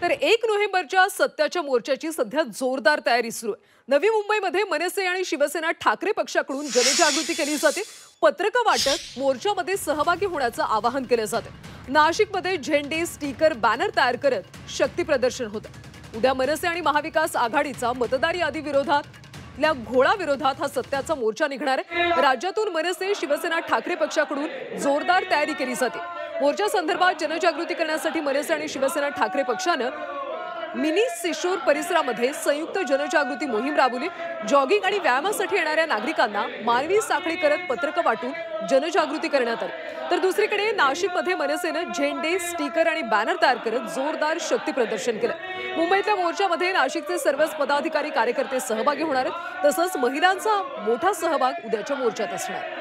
तर 1 नोव्हेंबरच्या सत्याच्या मोर्चाची सध्या जोरदार तयारी सुरू आहे। नवी मुंबईमध्ये मनसे आणि शिवसेना ठाकरे पक्षाकडून जनजागृती केली जाते। पत्रक वाटप, मोर्चामध्ये सहभागी होण्याचं आवाहन केलं जाते। नाशिकमध्ये झेंडे, स्टिकर, बॅनर तयार करत शक्ती प्रदर्शन होतं। उद्या मनसे आणि महाविकास आघाडीचा मतदार यादी विरोधातल्या घोळाविरोधात हा सत्याचा मोर्चा निघणार आहे। राज्यातून मनसे, शिवसेना, ठाकरे पक्षाकडून जोरदार तयारी केली जाते। मोर्चा संदर्भात जनजागृती करण्यासाठी मनसे आणि शिवसेना ठाकरे पक्षानं मिनी सिशोर परिसरामध्ये संयुक्त जनजागृती मोहीम राबवली। जॉगिंग आणि व्यायामासाठी येणाऱ्या नागरिकांना मानवी साखळी करत पत्रक वाटून जनजागृती करण्यात आली। तर दुसरीकडे नाशिकमध्ये मनसेनं झेंडे, स्टिकर आणि बॅनर तयार करत जोरदार शक्ती प्रदर्शन केलं। मुंबईतल्या मोर्चामध्ये नाशिकचे सर्वच पदाधिकारी, कार्यकर्ते सहभागी होणार आहेत। तसंच महिलांचा मोठा सहभाग उद्याच्या मोर्चात असणार।